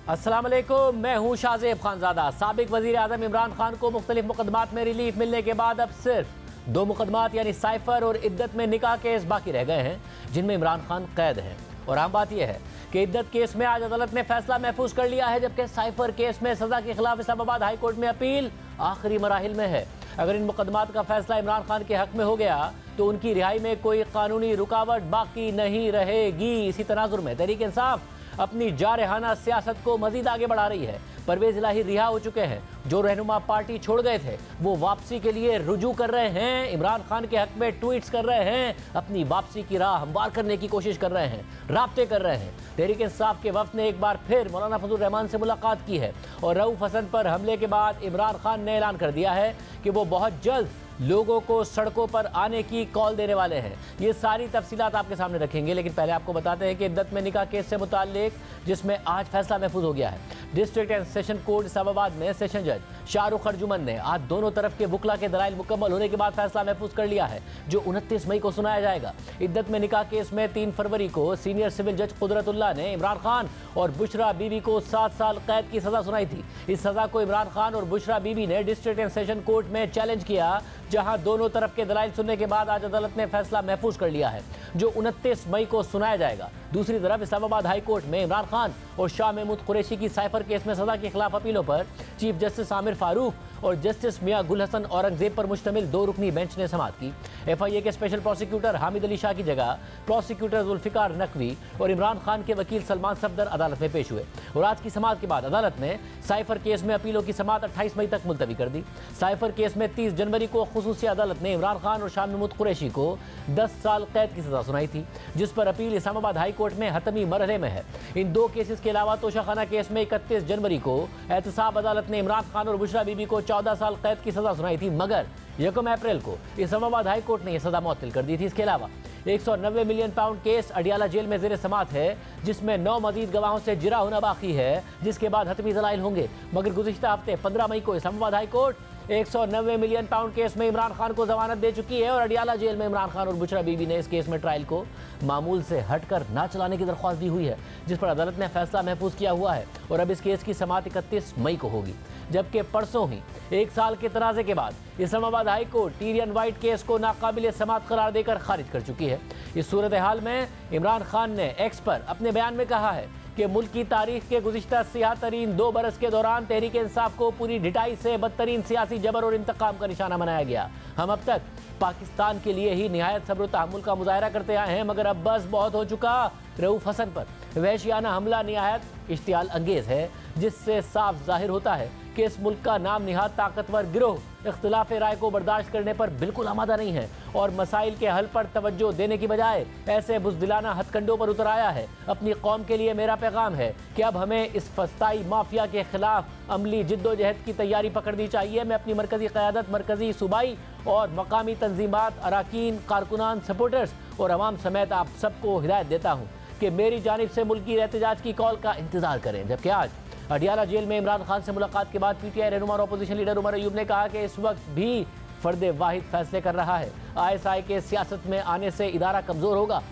अस्सलाम वालेकुम, मैं हूँ शाहजेब खानजादा। साबिक वजीर आजम इमरान खान को मुख्तलिफ मुकदमात में रिलीफ मिलने के बाद अब सिर्फ 2 मुकदमात यानी साइफर और इद्दत में निकाह केस बाकी रह गए हैं, जिनमें इमरान खान कैद हैं। और आम बात यह है कि इद्दत केस में आज अदालत ने फैसला महफूज कर लिया है, जबकि साइफर केस में सजा के खिलाफ इस्लामाबाद हाई कोर्ट में अपील आखिरी मराहिल में है। अगर इन मुकदमात का फैसला इमरान खान के हक में हो गया तो उनकी रिहाई में कोई कानूनी रुकावट बाकी नहीं रहेगी। इसी तनाजुर में तहरीक इंसाफ अपनी जारहाना सियासत को मजीद आगे बढ़ा रही है। परवेज इलाही रिहा हो चुके हैं। जो रहनुमा पार्टी छोड़ गए थे वो वापसी के लिए रुजू कर रहे हैं, इमरान खान के हक में ट्वीट्स कर रहे हैं, अपनी वापसी की राह हमवार करने की कोशिश कर रहे हैं, राब्ते कर रहे हैं। तहरीक इंसाफ के वफ्द ने एक बार फिर मौलाना फजल रहमान से मुलाकात की है और रऊफ हसन पर हमले के बाद इमरान खान ने ऐलान कर दिया है कि वो बहुत जल्द लोगों को सड़कों पर आने की कॉल देने वाले हैं। ये सारी तफसीलात आपके सामने रखेंगे, लेकिन पहले आपको बताते हैं कि इद्दत में निकाह केस से मुताल्लिक जिसमें आज फैसला महफूज हो गया है, district and session court Islamabad में सेशन जज शाहरुख अर्जुमन ने आज दोनों तरफ के वकला के दलाइल मुकम्मल होने के बाद फैसला महफूज कर लिया है, जो 29 मई को सुनाया जाएगा। इद्दत में निकाह केस में 3 फरवरी को सीनियर सिविल जज कुदरतुल्लाह ने इमरान खान और बुशरा बीबी को 7 साल कैद की सजा सुनाई थी। इस सजा को इमरान खान और बुशरा बीबी ने डिस्ट्रिक्ट एंड सेशन कोर्ट में चैलेंज किया, जहां दोनों तरफ के दलाइल सुनने के बाद आज अदालत ने फैसला महफूज कर लिया है, जो 29 मई को सुनाया जाएगा। दूसरी तरफ इस्लामाबाद हाई कोर्ट में इमरान खान और शाह महमूद कुरैशी की साइफर केस में सजा के खिलाफ अपीलों पर चीफ जस्टिस आमिर फारूक और जस्टिस मियां गुल हसन औरंगजेब पर मुश्तमिल 2 रुकनी बेंच ने समाअत की। FIA के स्पेशल प्रोसिक्यूटर हामिद अली शाह की जगह प्रोसिक्यूटर जुल्फिकार नकवी और इमरान खान के वकील सलमान सफदर अदालत में पेश हुए और आज की समाअत के बाद अदालत ने साइफर केस में अपीलों की समाअत 28 मई तक मुलतवी कर दी। साइफर केस में 30 जनवरी को खुसूसी अदालत ने इमरान खान और शाह महमूद कुरैशी को 10 साल कैद की सजा सुनाई थी, जिस पर अपील इस्लामाबाद हाई कोर्ट में हतमी मरहले में है। इन 2 केसेस के अलावा तोशाखाना केस में 31 जनवरी को एहतसाब अदालत ने इमरान खान और बुशरा बीबी को 14 साल कैद की सजा सुनाई थी, मगर 1 अप्रैल को इस्लामाबाद हाई कोर्ट ने यह सजा मुअत्तल कर दी थी। इसके अलावा 190 million pound case Adiala jail में ज़ेर समाअत है, जिसमें 9 मजीद गवाहों से जिरा होना बाकी है, जिसके बाद हतमी दलाइल होंगे। मगर गुज़िश्ता हफ्ते 15 मई को Islamabad high court 190 million pound case में इमरान खान को जमानत दे चुकी है और अडियाला जेल में इमरान खान और बुशरा बीबी ने इस केस में ट्रायल को मामूल से हटकर ना चलाने की दरख्वास्त दी हुई है, जिस पर अदालत ने फैसला महफूज किया हुआ है और अब इस केस की समाअत 31 मई को होगी। जबकि परसों ही 1 साल के तनाज़े के बाद Islamabad high court Tyrion white case को नाकाबिल समाअत करार देकर खारिज कर चुकी है। इस सूरत हाल में इमरान खान ने एक्स पर अपने बयान में कहा है कि मुल्क की तारीख के गुज़िश्ता सियाह तरीन 2 बरस के दौरान तहरीक इंसाफ को पूरी ढिठाई से बदतरीन सियासी जबर और इंतकाम का निशाना बनाया गया। हम अब तक पाकिस्तान के लिए ही निहायत सब्र तहम्मुल का मुजाहरा करते आए हैं, मगर अब बस बहुत हो चुका। रऊफ हसन पर वहशियाना हमला निहायत इश्तियाल अंगेज है, जिससे साफ जाहिर होता है कि इस मुल्क का नाम निहायत ताकतवर गिरोह इख्तिलाफ राय को बर्दाश्त करने पर बिल्कुल आमादा नहीं है और मसाइल के हल पर तवज्जो देने की बजाय ऐसे बुज़दिलाना हथकंडों पर उतर आया है। अपनी कौम के लिए मेरा पैगाम है कि अब हमें इस फस्ताई माफिया के खिलाफ अमली जिद्दोजहद की तैयारी पकड़नी चाहिए। मैं अपनी मरकज़ी क़यादत, मरकज़ी सूबाई और मकामी तंजीमात, अराकीन, कारकुनान, सपोर्टर्स और अवाम समेत आप सबको हिदायत देता हूँ कि मेरी जानिब से मुल्की एहतजाज की कॉल का इंतज़ार करें। जबकि आज अडियाला जेल में इमरान खान से मुलाकात के बाद PTI रहनुमा और अपोजिशन लीडर उमर अयूब ने कहा कि इस वक्त भी फर्द वाहिद फैसले कर रहा है। ISI के सियासत में आने से इदारा कमज़ोर होगा।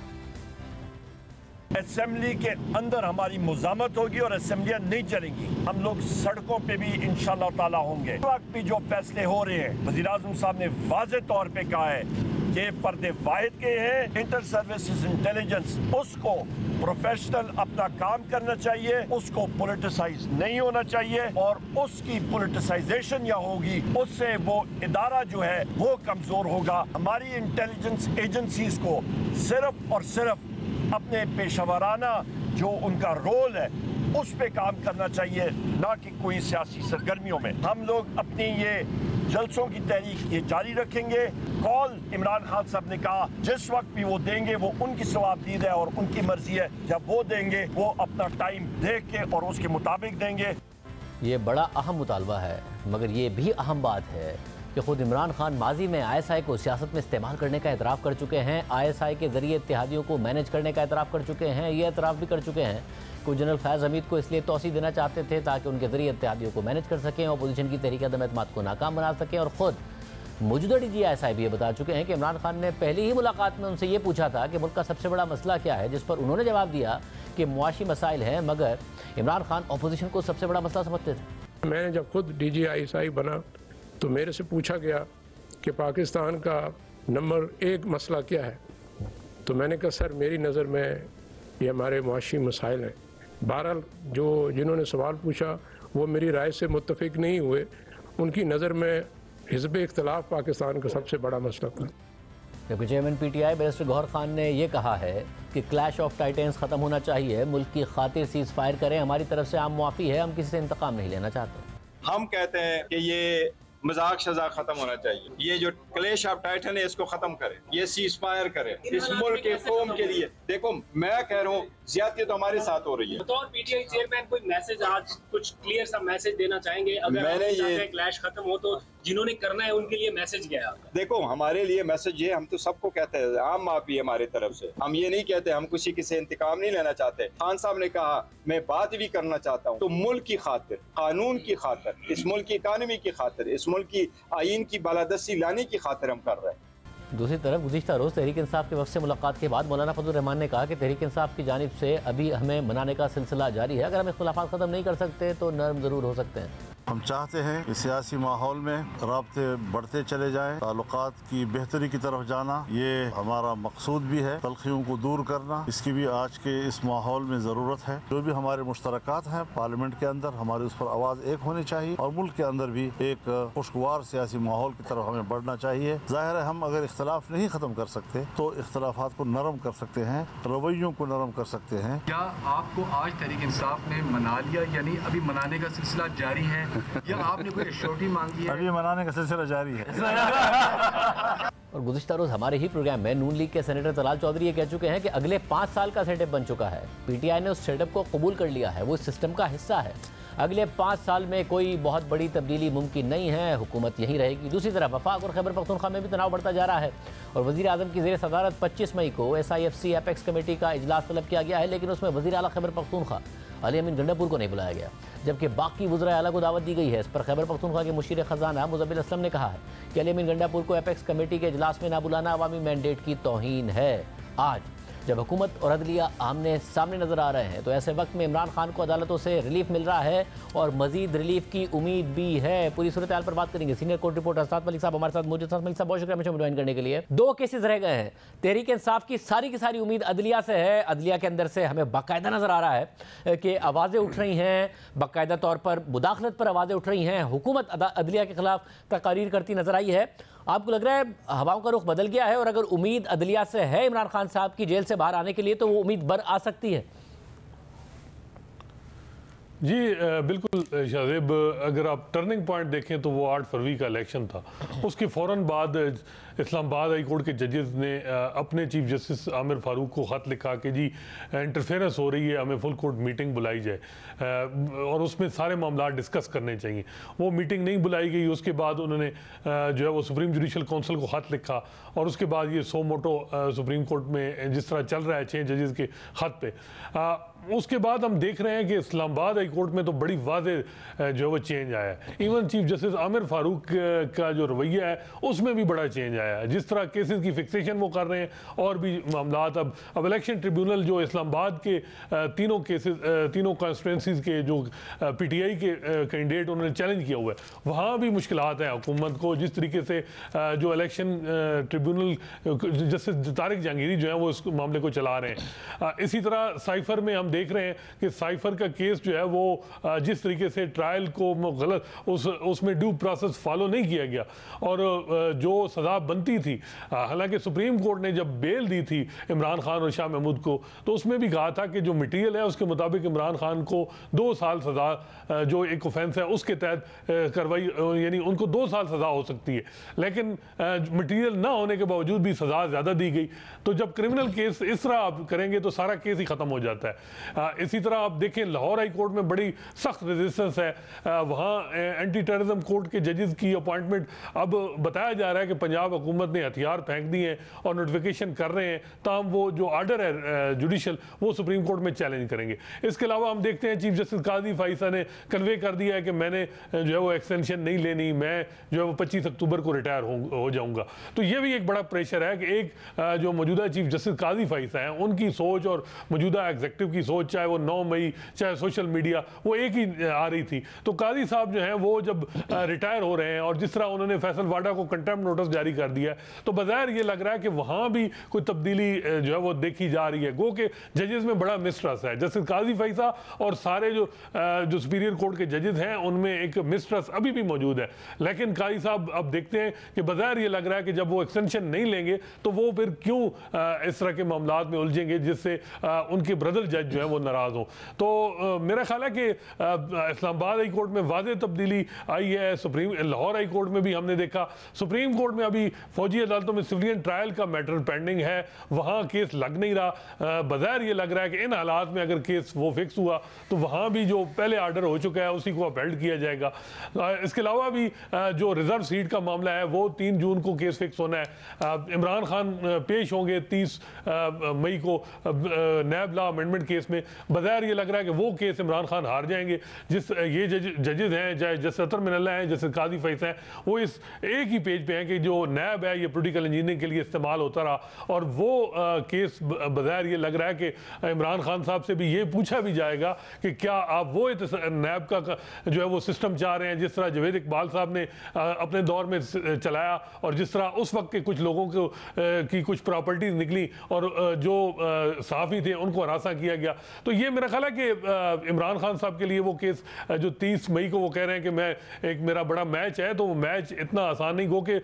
असेंबली के अंदर हमारी मुज़ामत होगी और असेंबलियां नहीं चलेंगी। हम लोग सड़कों पे भी इंशाअल्लाह ताला होंगे। इस वक्त भी जो फैसले हो रहे हैं, वज़ीर आज़म साहब ने वाज़े तौर पे कहा है कि फर्द वाहिद के हैं, इंटर सर्विसेज इंटेलिजेंस, उसको प्रोफेशनल अपना काम करना चाहिए, उसको पॉलिटिसाइज नहीं होना चाहिए और उसकी पॉलिटिसाइजेशन या होगी उससे वो इदारा जो है वो कमजोर होगा। हमारी इंटेलिजेंस एजेंसीज को सिर्फ और सिर्फ अपने पेशेवराना जो उनका रोल है उस पे काम करना चाहिए, ना कि कोई सियासी सरगर्मियों में। हम लोग अपनी ये जलसों की तहरीक ये जारी रखेंगे। कॉल इमरान खान साहब ने कहा जिस वक्त भी वो देंगे वो उनकी सवाबदीद है और उनकी मर्जी है, जब वो देंगे वो अपना टाइम देख के और उसके मुताबिक देंगे। ये बड़ा अहम मुतालबा है, मगर ये भी अहम बात है कि खुद इमरान खान माजी में ISI को सियासत में इस्तेमाल करने का एतराफ़ कर चुके हैं। ISI के ज़रिए इत्तेहादियों को मैनेज करने का एतराफ़ कर चुके हैं। ये एतराफ़ भी कर चुके हैं कि जनरल फैज़ हमीद को इसलिए तौसी देना चाहते थे ताकि उनके ज़रिए इत्तेहादियों को मैनेज कर सकें, अपोजिशन की तहरीक अदम एतमाद को नाकाम बना सकें और ख़ुद मौजूदा DGI भी ये बता चुके हैं कि इमरान खान ने पहली ही मुलाकात में उनसे ये पूछा था कि मुल्क का सबसे बड़ा मसला क्या है, जिस पर उन्होंने जवाब दिया कि मुआशी मसाइल हैं, मगर इमरान खान अपोजिशन को सबसे बड़ा मसला समझते थे। मैंने जब खुद DGI बना तो मेरे से पूछा गया कि पाकिस्तान का नंबर 1 मसला क्या है, तो मैंने कहा सर मेरी नज़र में ये हमारे मुआशी मसाइल हैं। बहरहाल जिन्होंने सवाल पूछा वो मेरी राय से मुत्तफिक नहीं हुए, उनकी नज़र में हिज़्ब इख्तिलाफ पाकिस्तान का सबसे बड़ा मसला था। जबकि chairman PTI barrister Gohar Khan ने यह कहा है कि क्लैश ऑफ टाइटेंस ख़त्म होना चाहिए, मुल्क की खातिर सीज़ फायर करें, हमारी तरफ से आम मुआफ़ी है, हम किसी से इंतकाम नहीं लेना चाहते। हम कहते हैं कि ये मजाक शजाक खत्म होना चाहिए, ये जो क्लैश ऑफ टाइटन है इसको खत्म करें, ये सीज फायर करें इस मुल्क के कौम के लिए। देखो मैं कह रहा हूँ ज्यादती तो हमारे साथ हो रही है। बतौर PTI चेयरमैन कोई मैसेज आज कुछ क्लियर सा मैसेज देना चाहेंगे? अगर मैंने ये क्लैश खत्म हो तो जिन्होंने करना है उनके लिए मैसेज क्या है आपका? देखो हमारे लिए मैसेज ये, हम तो सबको कहते हैं आम माफी हमारे तरफ से, हम ये नहीं कहते हम किसी से इंतकाम नहीं लेना चाहते। खान साहब ने कहा मैं बात भी करना चाहता हूँ, तो मुल्क की खातिर, कानून की खातिर, इस मुल्क की इकानमी की खातिर, इस मुल्क की आईन की बालादस्ती लाने की खातिर हम कर रहे हैं। दूसरी तरफ गुज़िश्ता रोज़ तहरीक इंसाफ के वफ़द से मुलाकात के बाद मौलाना फजल रहमान ने कहा कि तहरीक इंसाफ की जानिब से अभी हमें मनाने का सिलसिला जारी है, अगर हम इख्तिलाफ़ात ख़त्म नहीं कर सकते तो नरम ज़रूर हो सकते हैं। हम चाहते हैं कि सियासी माहौल में राब्ते बढ़ते चले जाएं, ताल्लुकात की बेहतरी की तरफ जाना, ये हमारा मकसूद भी है। तल्खियों को दूर करना, इसकी भी आज के इस माहौल में ज़रूरत है। जो भी हमारे मुश्तरकात हैं पार्लियामेंट के अंदर, हमारे उस पर आवाज़ एक होनी चाहिए और मुल्क के अंदर भी एक खुशगवार सियासी माहौल की तरफ हमें बढ़ना चाहिए। जाहिर है हम अगर इख्तलाफ नहीं ख़त्म कर सकते तो इख्तलाफात को नरम कर सकते हैं, रवैयों को नरम कर सकते हैं। क्या आपको आज तहरीक इंसाफ ने मना लिया, यानी अभी मनाने का सिलसिला जारी है या आपने कोई एश्योरिटी मांगी है? अभी मनाने का सिलसिला जारी है। और गुज़िश्ता रोज़ हमारे ही प्रोग्राम में नून लीग के सेनेटर तलाल चौधरी ये कह चुके हैं कि अगले 5 साल का सेटअप बन चुका है, PTI ने उस सेटअप को कबूल कर लिया है, वो इस सिस्टम का हिस्सा है। अगले 5 साल में कोई बहुत बड़ी तब्दीली मुमकिन नहीं है, हुकूमत यही रहेगी। दूसरी तरफ वफाक और खैबर पख्तूनख्वा में भी तनाव बढ़ता जा रहा है और वज़ीर आज़म की ज़ेर सदारत 25 मई को SIFC एपेक्स कमेटी का इजलास तलब किया गया है, लेकिन उसमें वज़ीर आला खैबर पख्तूनख्वा अली अमीन गंडापुर को नहीं बुलाया गया, जबकि बाकी वज़राए आला को दावत दी गई है। इस पर खैबर पख्तूनख्वा के मुशीर ख़जाना मुज़म्मिल असलम ने कहा है कि अली अमीन गंडापुर को एपेक्स कमेटी के इजलास में ना बुलाना अवामी मैंडेट की तौहीन है। आज जब हुकूमत और अदलिया आमने सामने नजर आ रहे हैं तो ऐसे वक्त में इमरान खान को अदालतों से रिलीफ मिल रहा है और मजीद रिलीफ की उम्मीद भी है। पूरी सूरत हाल पर बात करेंगे। सीनियर कोर्ट रिपोर्टर साद मलिक साहब हमारे साथ मौजूद। साद मलिक साहब बहुत शुक्रिया मुझे ज्वाइन करने के लिए। 2 केसेस रह गए हैं। तहरीक इंसाफ की सारी उम्मीद अदलिया से है। अदलिया के अंदर से हमें बाकायदा नजर आ रहा है कि आवाज़ें उठ रही हैं, बाकायदा तौर पर मुदाखलत पर आवाज़ें उठ रही हैं। हुकूमत अदलिया के खिलाफ तकारीर करती नजर आई है। आपको लग रहा है हवाओं का रुख बदल गया है और अगर उम्मीद अदलिया से है इमरान खान साहब की जेल से बाहर आने के लिए तो वो उम्मीद बर आ सकती है? जी बिल्कुल शाहजेब, अगर आप टर्निंग पॉइंट देखें तो वो 8 फरवरी का इलेक्शन था। उसके फ़ौरन बाद इस्लामाबाद हाई कोर्ट के जजेस ने अपने चीफ जस्टिस आमिर फारूक को ख़त लिखा कि जी इंटरफेरेंस हो रही है, हमें फुल कोर्ट मीटिंग बुलाई जाए और उसमें सारे मामला डिस्कस करने चाहिए। वो मीटिंग नहीं बुलाई गई। उसके बाद उन्होंने जो है वो सुप्रीम जुडिशल काउंसिल को ख़त लिखा और उसके बाद ये सो मोटो सुप्रीम कोर्ट में जिस तरह चल रहा है 6 जजेस के ख़त पे, उसके बाद हम देख रहे हैं कि इस्लामाबाद हाई कोर्ट में तो बड़ी वाज़ेह जो है वो चेंज आया है। Even chief justice Aamir Farooq का जो रवैया है उसमें भी बड़ा चेंज आया है। जिस तरह केसेस की फिक्सेशन वो कर रहे हैं और भी मामला, अब इलेक्शन ट्रिब्यूनल जो इस्लामाबाद के तीनों केसेस, तीनों कॉन्स्टिट्यूंसीज के जो PTI के कैंडिडेट उन्होंने चैलेंज किया हुआ है, वहाँ भी मुश्किलात हैं हुकूमत को। जिस तरीके से जो election tribunal justice Tariq Jahangiri जो है वो इस मामले को चला रहे हैं। इसी तरह साइफर में हम देख रहे हैं कि साइफर का केस जो है वो जिस तरीके से ट्रायल को गलत उसमें ड्यू प्रोसेस फॉलो नहीं किया गया और जो सज़ा बनती थी, हालांकि सुप्रीम कोर्ट ने जब बेल दी थी इमरान खान और शाह महमूद को तो उसमें भी कहा था कि जो मटीरियल है उसके मुताबिक इमरान खान को 2 साल सज़ा जो एक ऑफेंस है उसके तहत कार्रवाई, यानी उनको 2 साल सज़ा हो सकती है। लेकिन मटीरियल ना होने के बावजूद भी सज़ा ज़्यादा दी गई। तो जब क्रिमिनल केस इस तरह आप करेंगे तो सारा केस ही ख़त्म हो जाता है। इसी तरह आप देखें लाहौर हाई कोर्ट में बड़ी सख्त रेजिस्टेंस है, वहाँ एंटी टेररिज्म कोर्ट के जजेस की अपॉइंटमेंट अब बताया जा रहा है कि पंजाब हुकूमत ने हथियार फेंक दिए हैं और नोटिफिकेशन कर रहे हैं, ताहम वो जो आर्डर है जुडिशल वो सुप्रीम कोर्ट में चैलेंज करेंगे। इसके अलावा हम देखते हैं चीफ जस्टिस काजी फाइसा ने कन्वे कर दिया है कि मैंने जो है वो एक्सटेंशन नहीं लेनी, मैं जो है वो 25 अक्टूबर को रिटायर हो जाऊंगा। तो ये भी एक बड़ा प्रेशर है कि एक जो मौजूदा चीफ जस्टिस काजी फाइसा हैं उनकी सोच और मौजूदा एग्जीक्यूटिव की सोच, चाहे वो 9 मई चाहे सोशल मीडिया, वो एक ही आ रही थी। तो काजी साहब जो हैं वो जब रिटायर हो रहे हैं और जिस तरह उन्होंने फैसल वाडा को कंटेम्प्ट नोटिस जारी कर दिया है, तो बज़ाहिर ये लग रहा है कि वहाँ भी कोई तब्दीली जो है वो देखी जा रही है। गो के जजेस में बड़ा मिसट्रस्ट है। जस्टिस काजी फाइसा और सारे जो सुपीरियर कोर्ट के जजेस हैं उनमें एक मिसट्रस्ट अभी भी मौजूद है। लेकिन काजी साहब अब देखते हैं कि बज़ाहिर ये लग रहा है कि जब वो एक्सटेंशन नहीं लेंगे तो वो फिर क्यों इस तरह के मामलात में उलझेंगे जिससे उनके ब्रदर जज जो है वो नाराज हों। तो मेरा ख्याल है कि इस्लामाबाद हाई कोर्ट में वाज़ेह तब्दीली आई है। लाहौर हाई कोर्ट में भी हमने देखा, सुप्रीम कोर्ट में अभी फौजी अदालतों में सिविलियन ट्रायल का मैटर पेंडिंग है, वहाँ केस लग नहीं रहा। बज़ाहिर ये लग रहा है कि इन हालात में अगर केस वो फिक्स हुआ तो वहाँ भी जो पहले आर्डर हो चुका है उसी को अपहेल्ड किया जाएगा। इसके अलावा भी जो रिजर्व सीट का मामला है वो 3 जून को केस फिक्स होना है। इमरान खान पेश होंगे 30 मई को नैब लॉ अमेंडमेंट केस में। बज़ाहिर ये लग रहा है कि वो केस इमरान खान हार जाएंगे। ये जजेस हैं, चाहे जस्टिस अतर मिनल्ला हैं, जस्टिस काजी फैज़ हैं, वो इस एक ही पेज पे हैं कि जो नैब है ये पोलिटिकल इंजीनियरिंग के लिए इस्तेमाल होता रहा। और वो केस बज़ाहिर ये लग रहा है कि इमरान खान साहब से भी ये पूछा भी जाएगा कि क्या आप वो नैब का जो है वो सिस्टम चाह रहे हैं जिस तरह जवेद इकबाल साहब ने अपने दौर में चलाया, और जिस तरह उस वक्त के कुछ लोगों को की कुछ प्रॉपर्टीज निकली और जो सहाफ़ी थे उनको हरासा किया गया। तो ये मेरा ख्याल है कि इमरान खान साहब के लिए वो केस जो 30 मई को वो कह रहे हैं कि मैं एक मेरा बड़ा मैच है, तो वो मैच इतना आसान नहीं। गो के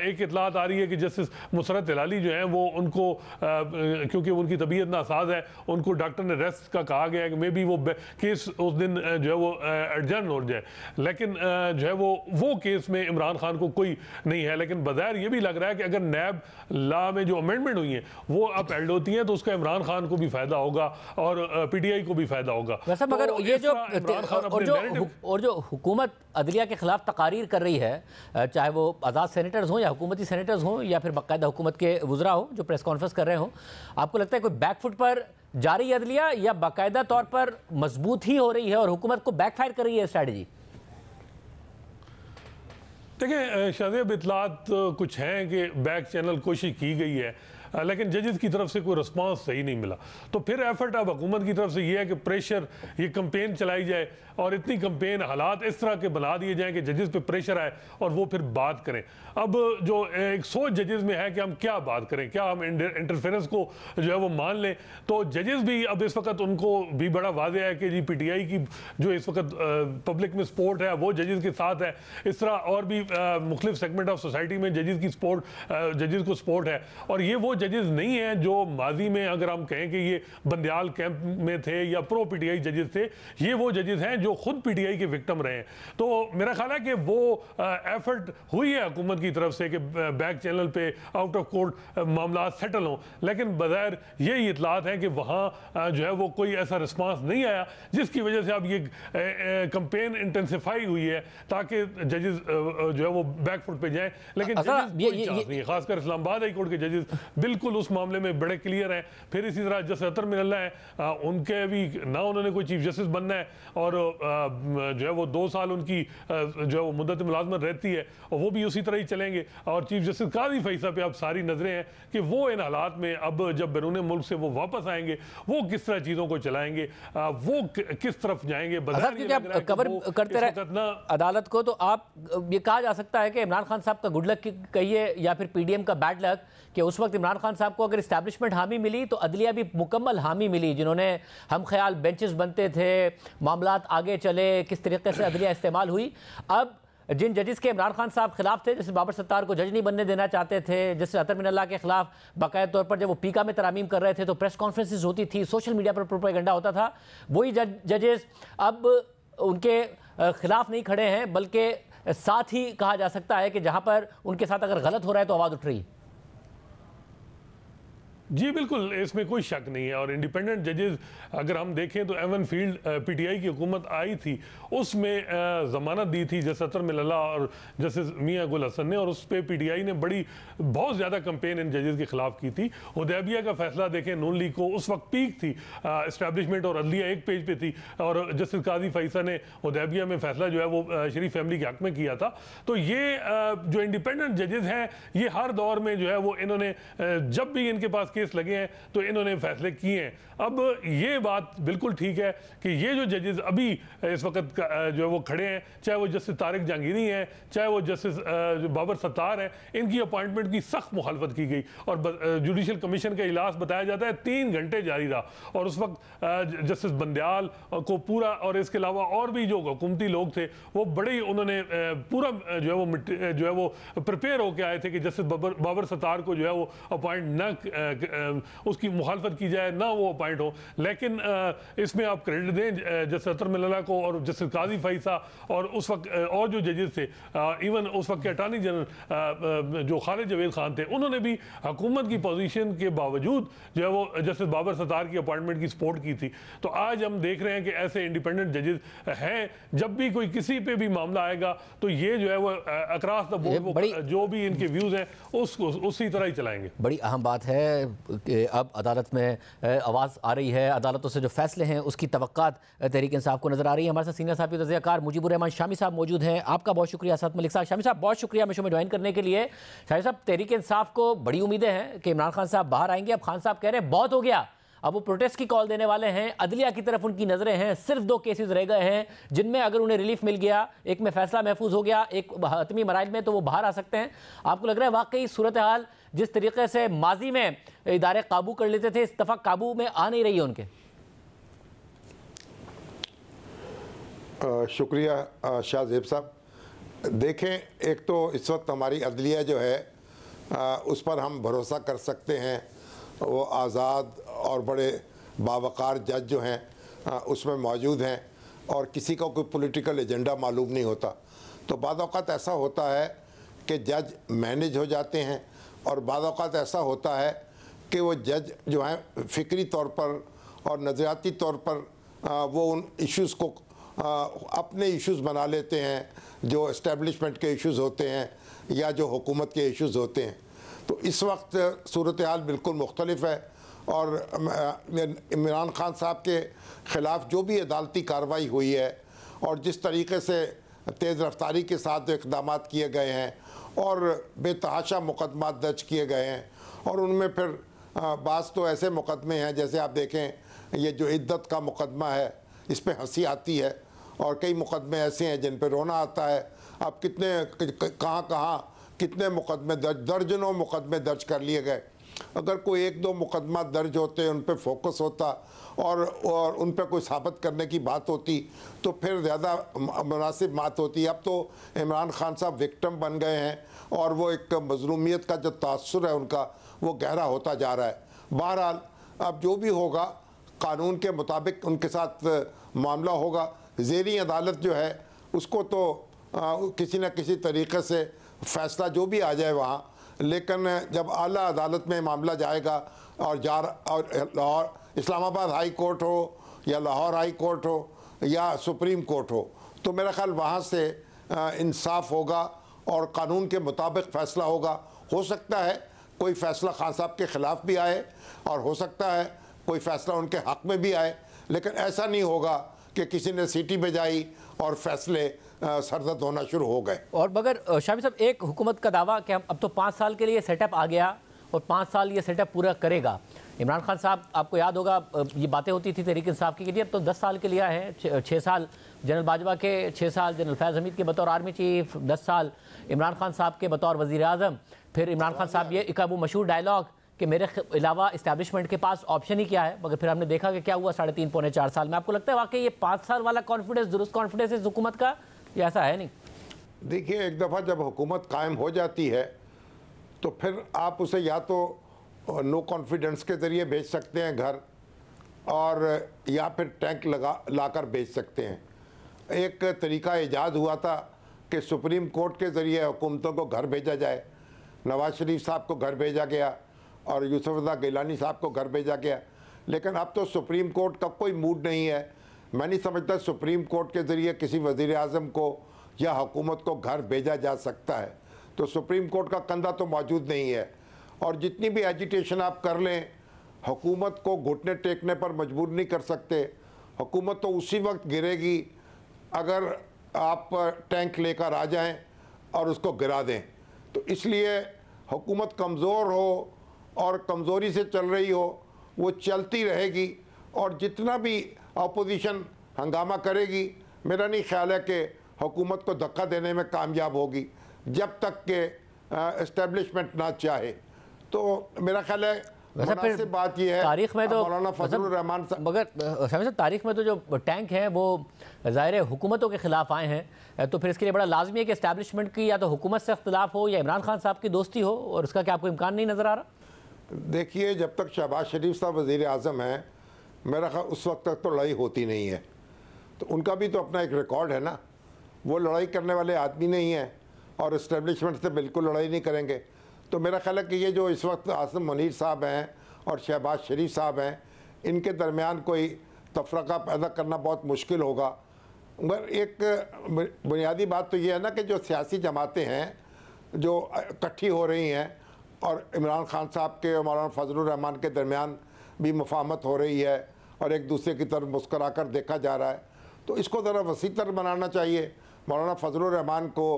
एक इतलात आ रही है कि जस्टिस मुसरत हिलाली जो है वो उनको क्योंकि उनकी तबीयत नासाज है, उनको डॉक्टर ने रेस्ट का कहा गया है कि मे बी वो केस उस दिन जो है वो एडजर्न हो जाए। लेकिन जो है वो केस में इमरान खान को कोई नहीं है। लेकिन बज़ाहिर ये भी लग रहा है कि अगर नैब लॉ में जो अमेंडमेंट हुई है वो अपहेल्ड होती हैं तो उसका इमरान खान को भी फायदा होगा और पीटीआई को भी फायदा होगा। वैसे मगर तो ये जो हुकूमत अदलिया के खिलाफ तकारीर कर रही है, चाहे वो आज़ाद सेनेटर्स हों या हुकूमती सेनेटर्स हों या फिर बाकायदा हुकूमत के वुज़रा हो जो प्रेस कॉन्फ्रेंस कर रहे हों, आपको लगता है कोई बैकफुट पर जा रही है अदलिया या बाकायदा तौर पर मजबूत ही हो रही है और हुकूमत को बैकफायर कर रही है स्ट्रैटेजी? देखिए शाज़ेब, इतलात कुछ हैं कि बैक चैनल कोशिश की गई है लेकिन जजेस की तरफ से कोई रिस्पांस सही नहीं मिला। तो फिर एफर्ट अब हुकूमत की तरफ से ये है कि प्रेशर, ये कंपेन चलाई जाए और इतनी कंपेन हालात इस तरह के बना दिए जाएं कि जजेस पे प्रेशर आए और वो फिर बात करें। अब जो एक सोच जजेस में है कि हम क्या बात करें, क्या हम इंटरफेरेंस को जो है वो मान लें, तो जजेस भी अब इस वक्त उनको भी बड़ा वाज़ेह है कि जी पीटीआई की जो इस वक्त पब्लिक में सपोर्ट है वो जजेस के साथ है। इस तरह और भी मुख्तलिफ सेगमेंट ऑफ सोसाइटी में जजेस की सपोर्ट, जजेस को सपोर्ट है। और ये वो जजेस नहीं हैं जो माजी में अगर हम कहें कि ये बंदियाल कैंप में थे या प्रो पीटीआई जजेस थे, ये वो जजेस हैं जो खुद पीटीआई के विक्टिम रहे हैं। तो मेरा ख्याल है कि वो एफर्ट हुई है हुकूमत की तरफ से कि बैक चैनल पे आउट ऑफ कोर्ट मामला सेटल हों, लेकिन बज़ाहिर यही इतलात हैं कि वहाँ जो है वो कोई ऐसा रिस्पांस नहीं आया जिसकी वजह से अब ये कंपेन इंटेंसिफाई हुई है ताकि जजेस जो है वो बैकफुट पे जाएं। लेकिन खासकर इस्लामाबाद हाई कोर्ट के जजेस बिल्कुल उस मामले में बड़े क्लियर हैं। फिर इसी तरह जस्टिस अतर मिनल्ला है, उनके भी ना उन्होंने कोई चीफ जस्टिस बनना है और जो है वो 2 साल उनकी जो है वो मुद्दत मुलाजमत रहती है और वो भी उसी तरह ही चलेंगे। और चीफ जस्टिस काजी फैसा पे अब सारी नजरें हैं कि वो इन हालात में अब जब बैरून मुल्क से वो वापस आएंगे वो किस तरह चीज़ों को चलाएंगे, वो किस तरफ जाएंगे। कवर करते रहे अदालत को, तो आप ये कहा जा सकता है कि इमरान खान साहब का गुड लक कहिए या फिर पीडीएम का बैड लक कि उस वक्त इमरान खान साहब को अगर इस्टेब्लिशमेंट हामी मिली तो अदलिया भी मुकम्मल हामी मिली, जिन्होंने हम ख्याल बेंचेस बनते थे, मामलात आगे चले, किस तरीके से अदलिया इस्तेमाल हुई। अब जिन जजेस के इमरान खान साहब खिलाफ थे, जैसे बाबर सत्तार को जज नहीं बनने देना चाहते थे, जैसे अतर मिनल्ला के खिलाफ बाकायदा तौर पर जब वो पीका में तरामीम कर रहे थे तो प्रेस कॉन्फ्रेंसेस होती थी, सोशल मीडिया पर प्रोपेगेंडा होता था, वही जजेस अब उनके खिलाफ नहीं खड़े हैं बल्कि साथ ही कहा जा सकता है कि जहां पर उनके साथ अगर गलत हो रहा है तो आवाज़ उठ रही है। जी बिल्कुल, इसमें कोई शक नहीं है। और इंडिपेंडेंट जजेस अगर हम देखें तो एवन फील्ड पीटीआई की हुकूमत आई थी, उसमें ज़मानत दी थी जस्टिस अतर मिल्ला और जस्टिस मियां गुल हसन ने, और उस पर पीटीआई ने बहुत ज़्यादा कंपेन इन जजेस के खिलाफ की थी। हुदैबिया का फैसला देखें, नून लीग को उस वक्त पीक थी, इस्टेब्लिशमेंट और अदलिया एक पेज पे थी, और जस्टिस काजी फैसल ने हुदैबिया में फैसला जो है वो शरीफ फैमिली के हक में किया था। तो ये जो इंडिपेंडेंट जजेस हैं, ये हर दौर में जो है वो इन्होंने जब भी इनके पास केस लगे हैं तो इन्होंने फैसले किए हैं। अब ये बात बिल्कुल ठीक है कि ये जो जजेस अभी इस वक्त जो है वो खड़े हैं, चाहे वो जस्टिस तारिक जहांगीरी हैं, चाहे वो जस्टिस बाबर सत्तार हैं, इनकी अपॉइंटमेंट की सख्त मुखालफत की गई और जुडिशल कमीशन का इजलास बताया जाता है 3 घंटे जारी रहा। और उस वक्त जस्टिस बंदयाल को पूरा, और इसके अलावा और भी जो हुकूमती लोग थे वो बड़े ही उन्होंने पूरा जो है वो प्रिपेयर होकर आए थे कि जस्टिस बाबर सत्तार को जो है वो अपॉइंट न, उसकी मुखालफत की जाए, ना वो अपॉइंट हो। लेकिन इसमें आप क्रेडिट दें जस्टिस अतर मिल्ला को और जस्टिस काजी फैसा और उस वक्त और जो जजेस थे, इवन उस वक्त के अटॉर्नी जनरल जो खालिद जवेद खान थे, उन्होंने भी हुकूमत की पोजीशन के बावजूद जो है वो जस्टिस बाबर सत्तार की अपॉइंटमेंट की सपोर्ट की थी। तो आज हम देख रहे हैं कि ऐसे इंडिपेंडेंट जजेस हैं, जब भी कोई किसी पे भी मामला आएगा तो ये जो है वो अक्रॉस द बोर्ड जो भी इनके व्यूज हैं उसको उसी तरह ही चलाएंगे। बड़ी अहम बात है कि अब अदालत में आवाज़ आ रही है, अदालतों से जो फैसले हैं उसकी तवक्कात तहरीक इंसाफ को नजर आ रही है। हमारे साथ सीनियर साहब तज़कियाकार मुजीबुर रहमान शामी साहब मौजूद हैं। आपका बहुत शुक्रिया। साथ मलिक साहब, शामी साहब बहुत शुक्रिया हमें शो में ज्वाइन करने के लिए। शामी साहब, तहरीक इंसाफ को बड़ी उम्मीदें हैं कि इमरान खान साहब बाहर आएंगे। अब खान साहब कह रहे हैं बहुत हो गया, अब वो प्रोटेस्ट की कॉल देने वाले हैं, अदलिया की तरफ उनकी नजरें हैं। सिर्फ 2 केसेस रह गए हैं जिनमें अगर उन्हें रिलीफ मिल गया, एक में फैसला महफूज हो गया, एक हतमी मराइल में, तो वो बाहर आ सकते हैं। आपको लग रहा है वाकई सूरत हाल जिस तरीके से माजी में इदारे काबू कर लेते थे, इस दफा काबू में आ नहीं रही है उनके? शुक्रिया शाहजेब साहब। देखें, एक तो इस वक्त हमारी अदलिया जो है उस पर हम भरोसा कर सकते हैं, वो आज़ाद और बड़े बावकार जज जो हैं उसमें मौजूद हैं और किसी का कोई पॉलिटिकल एजेंडा मालूम नहीं होता। तो बाद औक़ात ऐसा होता है कि जज मैनेज हो जाते हैं और बाद औक़ात ऐसा होता है कि वो जज जो हैं फ़िक्री तौर पर और नज़रियाती तौर पर वो उन इश्यूज़ को अपने इश्यूज़ बना लेते हैं जो इस्टेब्लिशमेंट के इश्यूज़ होते हैं या जो हुकूमत के इश्यूज़ होते हैं। तो इस वक्त सूरत हाल बिल्कुल मुख्तलिफ है और इमरान खान साहब के ख़िलाफ़ जो भी अदालती कार्रवाई हुई है और जिस तरीके से तेज़ रफ्तारी के साथ इक़दाम किए गए हैं और बेतहाशा मुकदमात दर्ज किए गए हैं, और उनमें फिर बाज़ तो ऐसे मुकदमे हैं, जैसे आप देखें ये जो इद्दत का मुकदमा है इस पर हंसी आती है, और कई मुकदमे ऐसे हैं जिन पर रोना आता है। अब कहाँ कितने मुकदमे दर्जनों मुकदमे दर्ज कर लिए गए। अगर कोई 1-2 मुकदमा दर्ज होते, उन पर फोकस होता और उन पर कोई साबित करने की बात होती तो फिर ज़्यादा मुनासिब बात होती। अब तो इमरान खान साहब विक्टिम बन गए हैं और वो एक मज़लूमियत का जो तासुर है उनका वो गहरा होता जा रहा है। बहरहाल अब जो भी होगा कानून के मुताबिक उनके साथ मामला होगा। ज़ेरी अदालत जो है उसको तो किसी न किसी तरीके से फ़ैसला जो भी आ जाए वहाँ, लेकिन जब आला अदालत में मामला जाएगा और लाहौर इस्लामाबाद हाई कोर्ट हो या लाहौर हाई कोर्ट हो या सुप्रीम कोर्ट हो, तो मेरा ख़्याल वहाँ से इंसाफ होगा और कानून के मुताबिक फ़ैसला होगा। हो सकता है कोई फ़ैसला खान साहब के ख़िलाफ़ भी आए और हो सकता है कोई फ़ैसला उनके हक़ में भी आए, लेकिन ऐसा नहीं होगा कि किसी ने सीटी बजाई और फैसले सरदर्द होना शुरू हो गए। और मगर शामी साहब, एक हुकूमत का दावा कि हम अब तो 5 साल के लिए सेटअप आ गया और 5 साल ये सेटअप पूरा करेगा। इमरान खान साहब, आपको याद होगा ये बातें होती थी तहरीक इंसाफ की, अब तो 10 साल के लिए है, 6 साल जनरल बाजवा के, 6 साल जनरल फैज़ हमीद के बतौर आर्मी चीफ, 10 साल इमरान खान साहब के बतौर वज़ीर आज़म। फिर इमरान खान साहब ये वो मशहूर डायलॉग कि मेरे अलावा इस्टेब्लिशमेंट के पास ऑप्शन ही क्या है, मगर फिर हमने देखा कि क्या हुआ 3.5-4 साल में। आपको लगता है वाकई ये 5 साल वाला कॉन्फिडेंस दुरुस्त कॉन्फिडेंस इस हुकूमत का, या ऐसा है नहीं? देखिए, एक दफ़ा जब हुकूमत कायम हो जाती है तो फिर आप उसे या तो नो कॉन्फिडेंस के ज़रिए भेज सकते हैं घर, और या फिर टैंक लाकर भेज सकते हैं। एक तरीका ईजाद हुआ था कि सुप्रीम कोर्ट के ज़रिए हुकूमतों को घर भेजा जाए। नवाज शरीफ साहब को घर भेजा गया और यूसुफ रज़ा गिलानी साहब को घर भेजा गया, लेकिन अब तो सुप्रीम कोर्ट का कोई मूड नहीं है। मैं नहीं समझता सुप्रीम कोर्ट के ज़रिए किसी वज़ीर आज़म को या हुकूमत को घर भेजा जा सकता है। तो सुप्रीम कोर्ट का कंधा तो मौजूद नहीं है, और जितनी भी एजिटेशन आप कर लें, हुकूमत को घुटने टेकने पर मजबूर नहीं कर सकते। हुकूमत तो उसी वक्त गिरेगी अगर आप टैंक लेकर आ जाएं और उसको गिरा दें। तो इसलिए हुकूमत कमज़ोर हो और कमज़ोरी से चल रही हो, वो चलती रहेगी, और जितना भी अपोजिशन हंगामा करेगी, मेरा नहीं ख्याल है कि हुकूमत को धक्का देने में कामयाब होगी, जब तक के एस्टेब्लिशमेंट ना चाहे। तो मेरा ख्याल है वैसे फिर बात यह है, तारीख में तो मौलाना फजलुर रहमान मगर शामिल साहब तारीख में तो जो टैंक हैं वो ज़ाहिर हुकूमतों के खिलाफ आए हैं, तो फिर इसके लिए बड़ा लाजमी है कि एस्टैब्लिशमेंट की या तो हुकूमत से इख्तिलाफ हो या इमरान खान साहब की दोस्ती हो, और उसका क्या आपको इम्कान नहीं नज़र आ रहा? देखिए, जब तक शहबाज शरीफ साहब वज़ीर आज़म हैं, मेरा ख्याल उस वक्त तक तो लड़ाई होती नहीं है। तो उनका भी तो अपना एक रिकॉर्ड है ना, वो लड़ाई करने वाले आदमी नहीं हैं और इस्टेब्लिशमेंट से बिल्कुल लड़ाई नहीं करेंगे। तो मेरा ख्याल है कि ये जो इस वक्त आसिम मुनीर साहब हैं और शहबाज शरीफ साहब हैं, इनके दरमियान कोई तफरका पैदा करना बहुत मुश्किल होगा। मगर एक बुनियादी बात तो ये है ना कि जो सियासी जमातें हैं जो इकट्ठी हो रही हैं, और इमरान खान साहब के और मौलाना फजलुर रहमान के दरमियान भी मुफाहमत हो रही है और एक दूसरे की तरफ मुस्करा कर देखा जा रहा है, तो इसको ज़रा वसीतर बनाना चाहिए। मौलाना फजलुर रहमान को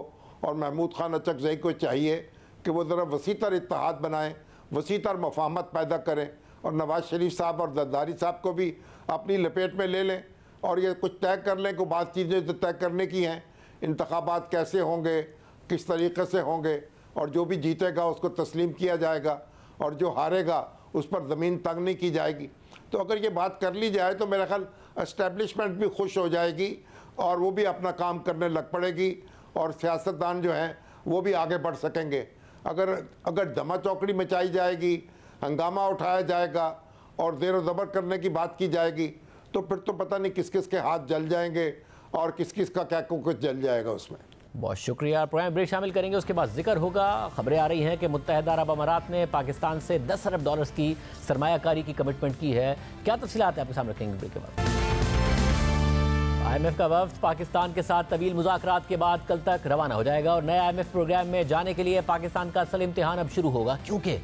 और महमूद खान अचकज़ई को चाहिए कि वो ज़रा वसीतर इत्तेहाद बनाएं, वसीतर मुफाहमत पैदा करें, और नवाज़ शरीफ साहब और जरदारी साहब को भी अपनी लपेट में ले लें, और ये कुछ तय कर लें कि बात चीज़ें जो तय करने की हैं, इंतखाबात कैसे होंगे, किस तरीक़े से होंगे, और जो भी जीतेगा उसको तस्लीम किया जाएगा, और जो हारेगा उस पर ज़मीन तंग नहीं की जाएगी। तो अगर ये बात कर ली जाए तो मेरा ख्याल एस्टेब्लिशमेंट भी खुश हो जाएगी और वो भी अपना काम करने लग पड़ेगी, और सियासतदान जो हैं वो भी आगे बढ़ सकेंगे। अगर दमा चौकड़ी मचाई जाएगी, हंगामा उठाया जाएगा और ज़ेर ज़बर करने की बात की जाएगी, तो फिर तो पता नहीं किस किस के हाथ जल जाएंगे और किस किस का क्या कुछ जल जाएगा उसमें। बहुत शुक्रिया। प्रोग्राम ब्रेक शामिल करेंगे, उसके बाद जिक्र होगा। खबरें आ रही हैं कि मुत्तहिदा अरब अमारात ने पाकिस्तान से 10 अरब डॉलर्स की सरमायाकारी की कमिटमेंट की है। क्या तफसीलात है आपके सामने रखेंगे ब्रेक के बाद। IMF का वफ्द पाकिस्तान के साथ तवील मुज़ाकरात के बाद कल तक रवाना हो जाएगा, और नए IMF प्रोग्राम में जाने के लिए पाकिस्तान का असल इम्तिहान अब शुरू होगा, क्योंकि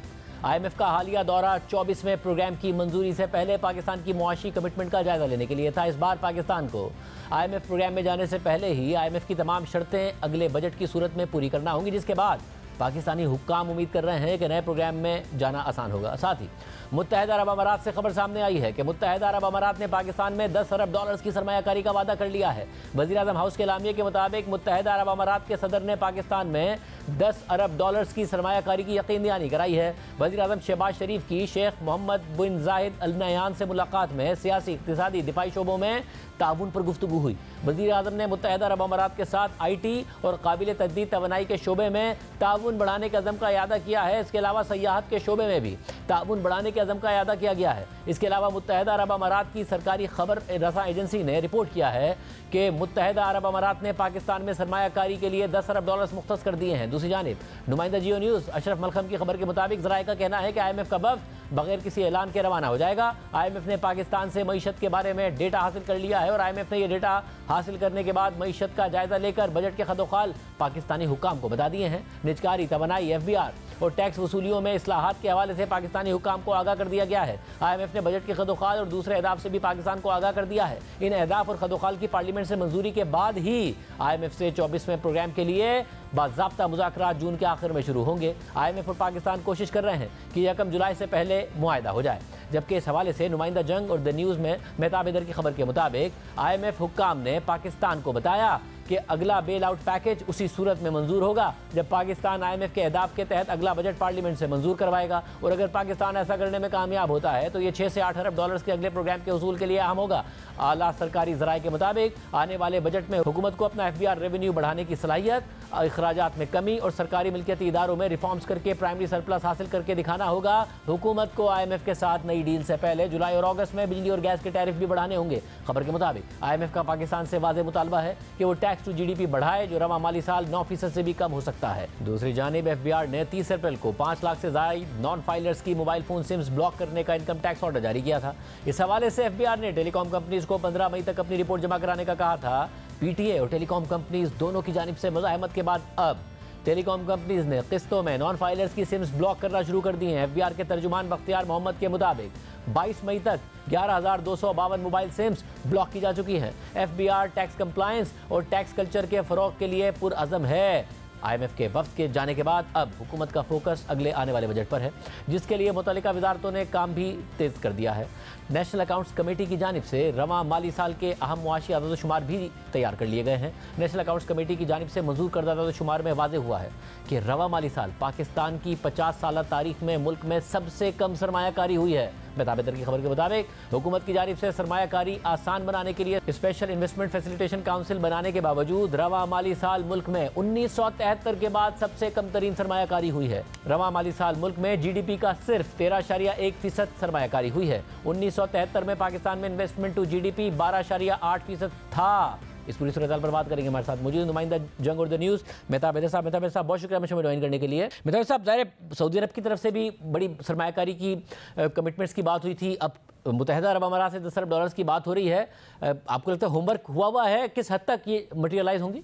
IMF का हालिया दौरा 24वें प्रोग्राम की मंजूरी से पहले पाकिस्तान की मुआशी कमिटमेंट का जायजा लेने के लिए था। इस बार पाकिस्तान को IMF प्रोग्राम में जाने से पहले ही IMF की तमाम शर्तें अगले बजट की सूरत में पूरी करना होंगी, जिसके बाद पाकिस्तानी हुक्काम उम्मीद कर रहे हैं कि नए प्रोग्राम में जाना आसान होगा। साथ ही मुत्तहिदा अरब अमारात से खबर सामने आई है कि मुत्तहिदा अरब अमारात ने पाकिस्तान में 10 अरब डॉलर्स की सरमायाकारी का वादा कर लिया है। वज़ीर आज़म हाउस के एलामिये के मुताबिक मुत्तहिदा अरब अमारात के सदर ने पाकिस्तान में 10 अरब डॉलर्स की सरमायाकारी की यकीन दहानी कराई है। वज़ीर आज़म शहबाज शरीफ की शेख मोहम्मद बिन जाहिद अल नहयान से मुलाकात में सियासी, इक़्तिसादी, दिफाई शोबों में ताउन पर गुफ्तगू हुई। वज़ीर आज़म ने मुत्तहिदा अरब अमारात के साथ IT और काबिल तजदीद तवानाई के शोबे में ताउन बढ़ाने के अज़म का इयादा किया है। इसके अलावा सयाहत के शोबे में भी ताउन बढ़ाने के अज़म का इयादा किया गया है। इसके अलावा मुत्तहिदा अरब अमारात की सरकारी खबर रसा एजेंसी ने रिपोर्ट किया है कि मुत्तहिदा अरब अमारात ने पाकिस्तान में सरमायाकारी के लिए 10 अरब डॉलर्स मुख्तस कर दिए हैं। दूसरी जानिब नुमाइंदा जियो न्यूज़ अशरफ मलखम की खबर के मुताबिक ज़राए का कहना है कि IMF का वफ्द बगैर किसी ऐलान के रवाना हो जाएगा। IMF ने पाकिस्तान से मईशत के बारे में डेटा हासिल कर लिया है, और IMF ने यह डेटा हासिल करने के बाद मईशत का जायजा लेकर बजट के खदोखाल पाकिस्तानी हुक्काम को बता दिए हैं। निजकारी, तवानाई, FBR और टैक्स वसूलियों में इस्लाहात के हवाले से पाकिस्तानी हुक्काम को आगाह कर दिया गया है। IMF ने बजट के खदोखाल और दूसरे अहदाफ से भी पाकिस्तान को आगाह कर दिया है। इन अहदाफ और खदोखाल की पार्लियामेंट से मंजूरी के बाद ही IMF से 24वें प्रोग्राम के लिए बाज़ाब्ता मुज़ाकरात जून के आखिर में शुरू होंगे। IMF और पाकिस्तान कोशिश कर रहे हैं कि 1 जुलाई से पहले मुआहदा हो जाए, जबकि इस हवाले से नुमाइंदा जंग और द न्यूज़ में मेहताब हैदर की खबर के मुताबिक IMF हुक्काम ने पाकिस्तान को बताया कि अगला बेल आउट पैकेज उसी सूरत में मंजूर होगा जब पाकिस्तान IMF के अहदाफ के तहत अगला बजट पार्लियामेंट से मंजूर करवाएगा, और अगर पाकिस्तान ऐसा करने में कामयाब होता है तो ये 6 से 8 अरब डॉलर्स के अगले प्रोग्राम के उसूल के लिए अहम होगा। आला सरकारी ज़राए के मुताबिक आने वाले बजट में हुकूमत को अपना FBR रेवेन्यू बढ़ाने की सलाहियत, अखराजात में कमी और सरकारी मिल्कियती इदारों में रिफॉर्म्स करके प्राइमरी सरप्लस हासिल करके दिखाना होगा। हुकूमत को IMF के साथ नई डील से पहले जुलाई और अगस्त में बिजली और गैस के टैरिफ भी बढ़ाने होंगे। खबर के मुताबिक IMF का पाकिस्तान से वाज़ेह मुतालबा है कि वो टैक्स टैक्स टू जीडीपी बढ़ाए जो रवा माली साल 9% से भी कम हो सकता है। दूसरी जानिब एफबीआर ने 30 अप्रैल को 5 लाख से ज्यादा नॉन फाइलर्स की मोबाइल फोन सिम्स ब्लॉक करने का इनकम टैक्स ऑर्डर जारी किया था। इस हवाले से एफबीआर ने टेलीकॉम कंपनीज को 15 मई तक अपनी रिपोर्ट जमा कराने का कहा था। पीटीए और टेलीकॉम कंपनीज दोनों की जानिब से मज़ाहमत के बाद अब टेलीकॉम कंपनीज ने किस्तों में नॉन फाइलर्स की सिम्स ब्लॉक करना शुरू कर दी हैं। एफबीआर के तर्जुमान बख्तियार मोहम्मद के मुताबिक 22 मई तक 11,252 मोबाइल सिम्स ब्लॉक की जा चुकी हैं। एफबीआर टैक्स कंप्लायंस और टैक्स कल्चर के फरोग के लिए पुरअज़म है। IMF के वफ्द के जाने के बाद अब हुकूमत का फोकस अगले आने वाले बजट पर है, जिसके लिए मुतल्लिका वजारतों ने काम भी तेज कर दिया है। नेशनल अकाउंट्स कमेटी की जानिब से रवा माली साल के अहम मुआशी आदाद-ओ-शुमार भी तैयार कर लिए गए हैं। नेशनल अकाउंट्स कमेटी की जानिब से मंजूर करदा आदाद-ओ-शुमार में वाज़ेह हुआ है कि रवा माली साल पाकिस्तान की 50 साल तारीख में मुल्क में सबसे कम सरमायाकारी हुई है। बेताबेदर की खबर के मुताबिक हुकूमत की जानिब से सरमायाकारी आसान बनाने के लिए स्पेशल इन्वेस्टमेंट फैसिलिटेशन काउंसिल बनाने के बावजूद रवा माली साल मुल्क में 1973 के बाद सबसे कम तरीन सरमायाकारी हुई है। रवा माली साल मुल्क में जीडीपी का सिर्फ 13.1% सरमायाकारी हुई है। 1973 में पाकिस्तान में इन्वेस्टमेंट टू जीडीपी 12.8% था। इस पूरी सूरत पर बात करेंगे। हमारे साथ मौजूद नुमाइंदा जंग उर्दू न्यूज़ मेहताब हैदर साहब। मेहताब साहब बहुत शुक्रिया हमें ज्वाइन करने के लिए। मेहताब साहब, ज़ाहिर सऊदी अरब की तरफ से भी बड़ी सरमायाकारी की कमिटमेंट्स की बात हुई थी, अब मुत्तहिदा अरब अमारात से 10 अरब डॉलर्स की बात हो रही है। आपको लगता है होमवर्क हुआ है, किस हद तक ये मटीरियलाइज होंगी?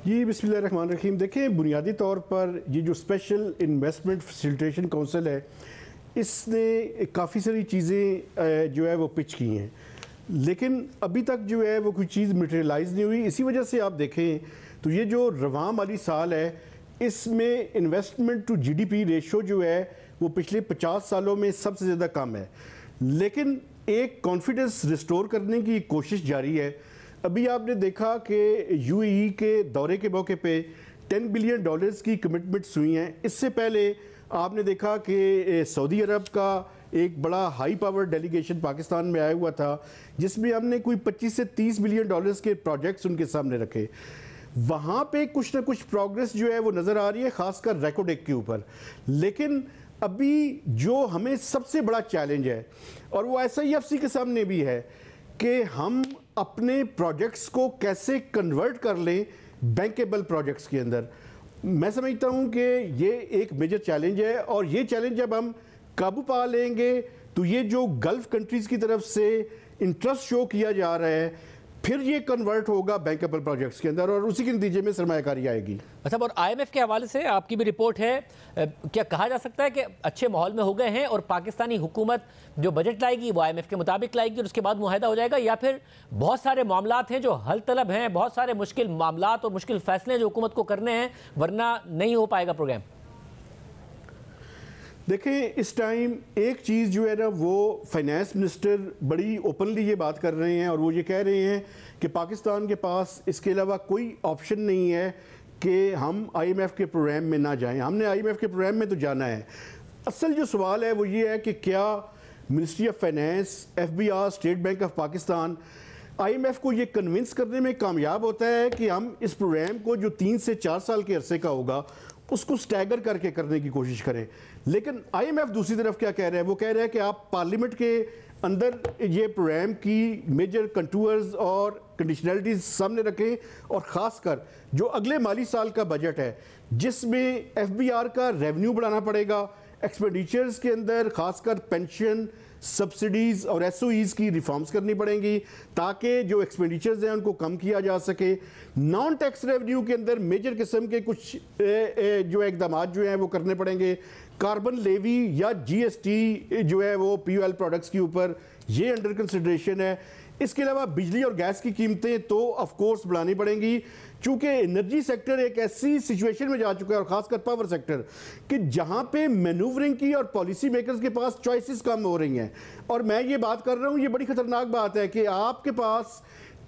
जी बिस्मिल्लाहिर्रहमानिर्रहीम। देखें, बुनियादी तौर पर ये जो स्पेशल इन्वेस्टमेंट फैसिलिटेशन काउंसिल है, इसने काफ़ी सारी चीज़ें जो है वो पिच की हैं, लेकिन अभी तक जो है वो कोई चीज़ मटेरियलाइज नहीं हुई। इसी वजह से आप देखें तो ये जो रवा माली साल है, इसमें इन्वेस्टमेंट टू जीडीपी रेशो जो है वो पिछले 50 सालों में सबसे ज़्यादा कम है, लेकिन एक कॉन्फिडेंस रिस्टोर करने की कोशिश जारी है। अभी आपने देखा कि यूएई के दौरे के मौके पे 10 बिलियन डॉलर्स की कमिटमेंट्स हुई हैं। इससे पहले आपने देखा कि सऊदी अरब का एक बड़ा हाई पावर डेलीगेशन पाकिस्तान में आया हुआ था, जिसमें हमने कोई 25 से 30 बिलियन डॉलर्स के प्रोजेक्ट्स उनके सामने रखे। वहाँ पे कुछ ना कुछ प्रोग्रेस जो है वो नज़र आ रही है, ख़ासकर रेकोडेक के ऊपर। लेकिन अभी जो हमें सबसे बड़ा चैलेंज है, और वो SIFC के सामने भी है, कि हम अपने प्रोजेक्ट्स को कैसे कन्वर्ट कर लें बैंकेबल प्रोजेक्ट्स के अंदर। मैं समझता हूँ कि ये एक मेजर चैलेंज है, और ये चैलेंज जब हम काबू पा लेंगे तो ये जो गल्फ कंट्रीज़ की तरफ से इंटरेस्ट शो किया जा रहा है, फिर ये कन्वर्ट होगा बैंकेबल प्रोजेक्ट्स के अंदर, और उसी के नतीजे में सरमायाकारी आएगी। अच्छा, और IMF के हवाले से आपकी भी रिपोर्ट है, क्या कहा जा सकता है कि अच्छे माहौल में हो गए हैं और पाकिस्तानी हुकूमत जो बजट लाएगी वो IMF के मुताबिक लाएगी और उसके बाद मुआहदा हो जाएगा, या फिर बहुत सारे मामलात हैं जो हल तलब हैं, बहुत सारे मुश्किल मामलात और मुश्किल फैसले जो हुकूमत को करने हैं, वरना नहीं हो पाएगा प्रोग्राम? देखें, इस टाइम एक चीज़ जो है ना, वो फाइनेंस मिनिस्टर बड़ी ओपनली ये बात कर रहे हैं, और वो ये कह रहे हैं कि पाकिस्तान के पास इसके अलावा कोई ऑप्शन नहीं है कि हम IMF के प्रोग्राम में ना जाएं। हमने IMF के प्रोग्राम में तो जाना है। असल जो सवाल है वो ये है कि क्या ministry of finance, FBR, state bank of Pakistan IMF को ये कन्विंस करने में कामयाब होता है कि हम इस प्रोग्राम को जो 3 से 4 साल के अरसे का होगा उसको स्टैगर करके करने की कोशिश करें। लेकिन IMF दूसरी तरफ क्या कह रहा है, वो कह रहा है कि आप पार्लियामेंट के अंदर ये प्रोग्राम की मेजर कंटूर्स और कंडीशनलिटीज सामने रखें, और ख़ासकर जो अगले माली साल का बजट है जिसमें FBR का रेवेन्यू बढ़ाना पड़ेगा, एक्सपेंडिचर्स के अंदर खासकर पेंशन, सब्सिडीज़ और SOEs की रिफॉर्म्स करनी पड़ेंगी ताकि जो एक्सपेंडिचर्स हैं उनको कम किया जा सके। नॉन टैक्स रेवेन्यू के अंदर मेजर किस्म के कुछ जो इकदाम जो हैं वो करने पड़ेंगे। कार्बन लेवी या GST जो है वो POL प्रोडक्ट्स के ऊपर ये अंडर कंसिडरेशन है। इसके अलावा बिजली और गैस की कीमतें तो ऑफ कोर्स बढ़ानी पड़ेंगी, चूँकि एनर्जी सेक्टर एक ऐसी सिचुएशन में जा चुका है, और ख़ासकर पावर सेक्टर, कि जहाँ पे मैनूवरिंग की और पॉलिसी मेकर्स के पास चॉइसेस कम हो रही हैं। और मैं ये बात कर रहा हूँ, ये बड़ी ख़तरनाक बात है कि आपके पास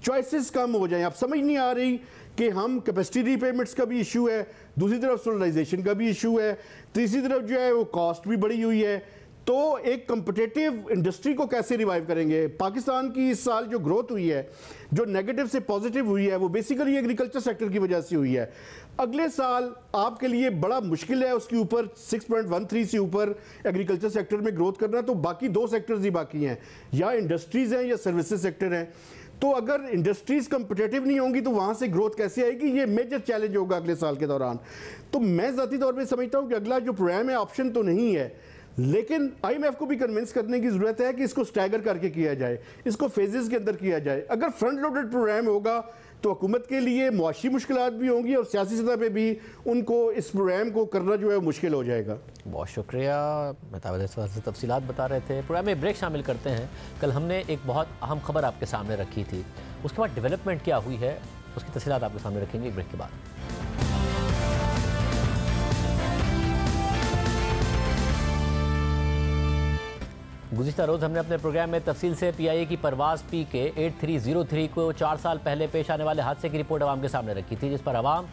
चॉइसेस कम हो जाएं। आप समझ नहीं आ रही कि हम कैपेसिटी रीपेमेंट्स का भी इशू है, दूसरी तरफ सोलराइजेशन का भी इशू है, तीसरी तरफ जो है वो कॉस्ट भी बढ़ी हुई है। तो एक कम्पिटिटिव इंडस्ट्री को कैसे रिवाइव करेंगे? पाकिस्तान की इस साल जो ग्रोथ हुई है, जो नेगेटिव से पॉजिटिव हुई है, वो बेसिकली एग्रीकल्चर सेक्टर की वजह से हुई है। अगले साल आपके लिए बड़ा मुश्किल है उसके ऊपर 6.13 से ऊपर एग्रीकल्चर सेक्टर में ग्रोथ करना, तो बाकी 2 सेक्टर्स ही बाकी हैं, या इंडस्ट्रीज़ हैं या सर्विसेज सेक्टर हैं। तो अगर इंडस्ट्रीज कंपिटेटिव नहीं होंगी तो वहां से ग्रोथ कैसे आएगी? ये मेजर चैलेंज होगा अगले साल के दौरान। तो मैं ज़ाती तौर पे समझता हूं कि अगला जो प्रोग्राम है ऑप्शन तो नहीं है, लेकिन आईएमएफ को भी कन्विंस करने की ज़रूरत है कि इसको स्टैगर करके किया जाए, इसको फेजेस के अंदर किया जाए। अगर फ्रंट लोडेड प्रोग्राम होगा तो हुकूमत के लिए मुआशी मुश्किलात भी होंगी और सियासी सतह पे भी उनको इस प्रोग्राम को करना जो है मुश्किल हो जाएगा। बहुत शुक्रिया, मेहताब से तफसीलात बता रहे थे। प्रोग्राम में ब्रेक शामिल करते हैं। कल हमने एक बहुत अहम खबर आपके सामने रखी थी, उसके बाद डेवलपमेंट क्या हुई है उसकी तफसीलात आपके सामने रखेंगे ब्रेक के बाद। गुज़िश्ता रोज़ हमने अपने प्रोग्राम में तफसील से PIA की परवाज़ PK 8303 को 4 साल पहले पेश आने वाले हादसे की रिपोर्ट आवाम के सामने रखी थी, जिस पर आवाम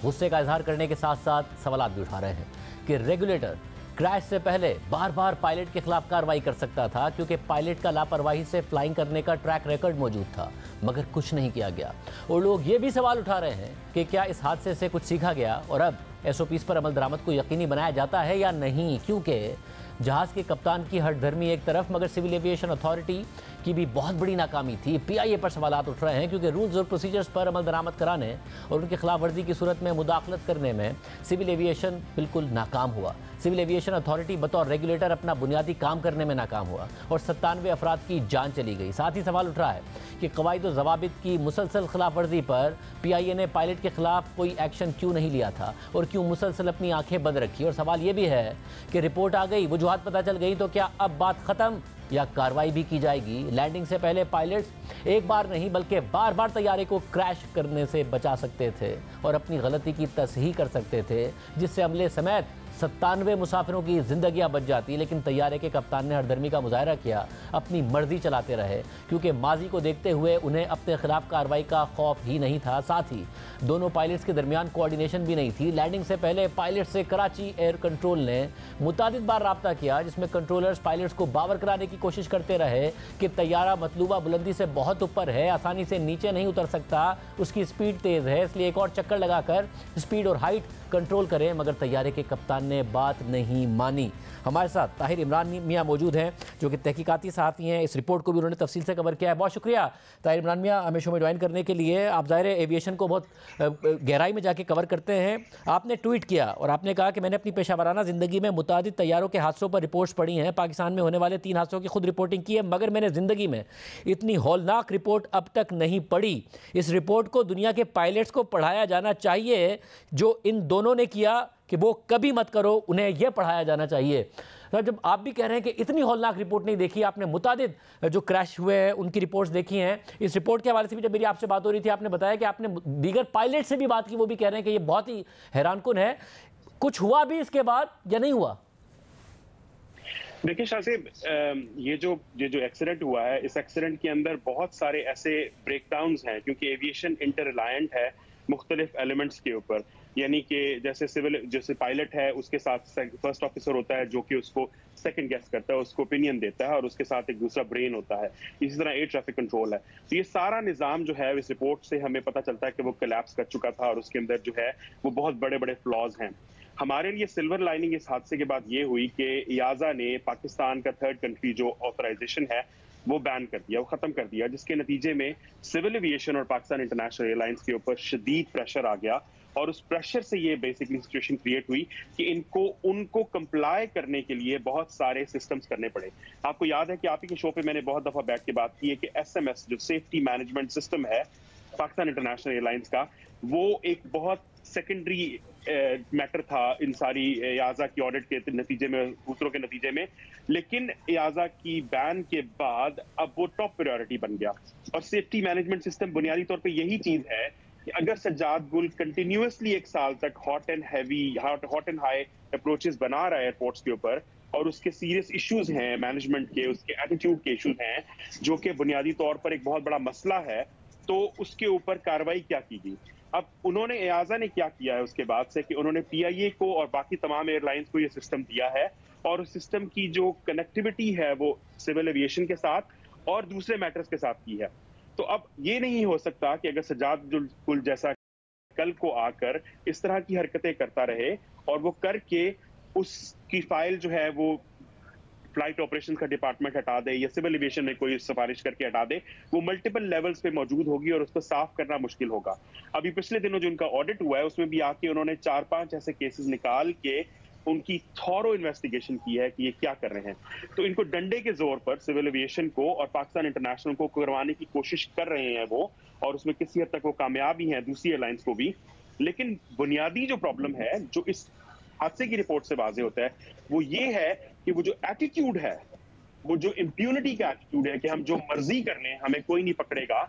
गुस्से का इजहार करने के साथ साथ सवालात भी उठा रहे हैं कि रेगुलेटर क्रैश से पहले बार बार पायलट के खिलाफ कार्रवाई कर सकता था, क्योंकि पायलट का लापरवाही से फ्लाइंग करने का ट्रैक रिकॉर्ड मौजूद था, मगर कुछ नहीं किया गया। और लोग ये भी सवाल उठा रहे हैं कि क्या इस हादसे से कुछ सीखा गया और अब SOPs पर अमल दरामद को यकीनी बनाया जाता है या नहीं, क्योंकि जहाज़ के कप्तान की हठधर्मी एक तरफ, मगर सिविल एविएशन अथॉरिटी की भी बहुत बड़ी नाकामी थी। PIA पर सवालात उठ रहे हैं क्योंकि रूल्स और प्रोसीजर्स पर अमल दरामद कराने और उनकी खिलाफ वर्जी की सूरत में मुदाखलत करने में सिविल एविएशन बिल्कुल नाकाम हुआ। सिविल एविएशन अथॉरिटी बतौर रेगुलेटर अपना बुनियादी काम करने में नाकाम हुआ और 97 अफराद की जान चली गई। साथ ही सवाल उठ रहा है कि कवायद और ज़वाबित की मुसलसल खिलाफ वर्जी पर PIA ने पायलट के खिलाफ कोई एक्शन क्यों नहीं लिया था और क्यों मुसलसल अपनी आंखें बंद रखी। और सवाल ये भी है कि रिपोर्ट आ गई, वजूहात पता चल गई, तो क्या अब बात ख़त्म या कार्रवाई भी की जाएगी? लैंडिंग से पहले पायलट्स एक बार नहीं बल्कि बार बार तैयारे को क्रैश करने से बचा सकते थे और अपनी गलती की तसहीह कर सकते थे, जिससे अमले समेत 97 मुसाफिरों की जिंदगियां बच जाती। लेकिन तैयारे के कप्तान ने हरदर्मी का मुजाहरा किया, अपनी मर्जी चलाते रहे, क्योंकि माजी को देखते हुए उन्हें अपने खिलाफ कार्रवाई का खौफ ही नहीं था। साथ ही दोनों पायलट्स के दरमियान कोऑर्डिनेशन भी नहीं थी। लैंडिंग से पहले पायलट से कराची एयर कंट्रोल ने मुतादिद बार राब्ता किया, जिसमें कंट्रोलर्स पायलट्स को बावर कराने की कोशिश करते रहे कि तैयारा मतलूबा बुलंदी से बहुत ऊपर है, आसानी से नीचे नहीं उतर सकता, उसकी स्पीड तेज़ है, इसलिए एक और चक्कर लगाकर स्पीड और हाइट कंट्रोल करें, मगर तैयारे के कप्तान ने बात नहीं मानी। हमारे साथ ताहिर इमरान मियाँ मौजूद हैं, जो कि तहकीकाती सहाफ़ी हैं। इस रिपोर्ट को भी उन्होंने तफसील से कवर किया है। बहुत शुक्रिया ताहिर इमरान मियाँ हमें शो में ज्वाइन करने के लिए। आप ज़ाहिर है एविएशन को बहुत गहराई में जाके कवर करते हैं। आपने ट्वीट किया और आपने कहा कि मैंने अपनी पेशावराना ज़िंदगी में मुतादिद तैयारों के हादसों पर रिपोर्ट्स पढ़ी हैं, पाकिस्तान में होने वाले 3 हादसों की खुद रिपोर्टिंग की है, मगर मैंने ज़िंदगी में इतनी हौलनाक रिपोर्ट अब तक नहीं पढ़ी। इस रिपोर्ट को दुनिया के पायलट्स को पढ़ाया जाना चाहिए, जो इन दोनों ने किया कि वो कभी मत करो, उन्हें यह पढ़ाया जाना चाहिए। तो जब आप भी कह रहे हैं कि इतनी हौलनाक रिपोर्ट नहीं देखी, आपने मुतादिद जो क्रैश हुए हैं उनकी रिपोर्ट्स देखी हैं, इस रिपोर्ट के हवाले से भी जब मेरी आपसे बात हो रही थी, आपने बताया कि आपने दीगर पायलट से भी बात की, वो भी कह रहे हैं कि ये बहुत ही हैरानकुन है। कुछ हुआ भी इसके बाद या नहीं हुआ? देखिए शाह साहब, ये जो एक्सीडेंट हुआ है, इस एक्सीडेंट के अंदर बहुत सारे ऐसे ब्रेकडाउन्स हैं, क्योंकि एविएशन इंटर रिलायंट है मुख्तलिफ एलिमेंट्स के ऊपर। यानी कि जैसे पायलट है, उसके साथ फर्स्ट ऑफिसर होता है जो कि उसको सेकंड गेस करता है, उसको ओपिनियन देता है, और उसके साथ एक दूसरा ब्रेन होता है। इसी तरह एयर ट्रैफिक कंट्रोल है। तो ये सारा निज़ाम जो है, इस रिपोर्ट से हमें पता चलता है कि वो कोलैप्स कर चुका था और उसके अंदर जो है वो बहुत बड़े बड़े फ्लॉज हैं। हमारे लिए सिल्वर लाइनिंग इस हादसे के बाद ये हुई कि याजा ने पाकिस्तान का थर्ड कंट्री जो ऑथराइजेशन है वो बैन कर दिया, वो खत्म कर दिया, जिसके नतीजे में सिविल एविएशन और पाकिस्तान इंटरनेशनल एयरलाइंस के ऊपर शदीद प्रेशर आ गया। और उस प्रेशर से ये बेसिकली सिचुएशन क्रिएट हुई कि उनको कंप्लाई करने के लिए बहुत सारे सिस्टम्स करने पड़े। आपको याद है कि आप ही के शो पे मैंने बहुत दफा बैठ के बात की है कि SMS जो सेफ्टी मैनेजमेंट सिस्टम है पाकिस्तान इंटरनेशनल एयरलाइंस का, वो एक बहुत सेकेंडरी मैटर था इन सारी याजा की ऑडिट के नतीजे में, सूत्रों के नतीजे में। लेकिन याजा की बैन के बाद अब वो टॉप प्रायोरिटी बन गया। और सेफ्टी मैनेजमेंट सिस्टम बुनियादी तौर पे यही चीज है कि अगर सज्जाद गुल कंटिन्यूअसली 1 साल तक हॉट एंड हाई अप्रोचेस बना रहा है एयरपोर्ट्स के ऊपर, और उसके सीरियस इश्यूज हैं मैनेजमेंट के, उसके एटीट्यूड के इश्यूज हैं, जो कि बुनियादी तौर पर एक बहुत बड़ा मसला है, तो उसके ऊपर कार्रवाई क्या की गई। अब उन्होंने याजा ने क्या किया है उसके बाद से कि उन्होंने PIA को और बाकी तमाम एयरलाइंस को ये सिस्टम दिया है, और उस सिस्टम की जो कनेक्टिविटी है वो सिविल एविएशन के साथ और दूसरे मैटर्स के साथ की है। तो अब ये नहीं हो सकता कि अगर सज्जाद गुल जैसा कल को आकर इस तरह की हरकतें करता रहे और वो करके उसकी फाइल जो है वो फ्लाइट ऑपरेशन का डिपार्टमेंट हटा दे या सिविल एविएशन में कोई सिफारिश करके हटा दे, वो मल्टीपल लेवल्स पे मौजूद होगी और उसको साफ करना मुश्किल होगा। अभी पिछले दिनों जो उनका ऑडिट हुआ है उसमें भी आके उन्होंने 4-5 ऐसे केसेस निकाल के उनकी थॉरो इन्वेस्टिगेशन की है कि ये क्या कर रहे हैं। तो इनको डंडे के जोर पर सिविल एविएशन को और पाकिस्तान इंटरनेशनल को करवाने की कोशिश कर रहे हैं वो, और उसमें किसी हद तक वो कामयाब ही हैं, दूसरी एयरलाइंस को भी। लेकिन बुनियादी जो प्रॉब्लम है जो इस हादसे की रिपोर्ट से वाजे होता है वो ये है कि वो जो एटीट्यूड है, वो जो इम्प्यूनिटी का एटीट्यूड है कि हम जो मर्जी कर लें हमें कोई नहीं पकड़ेगा,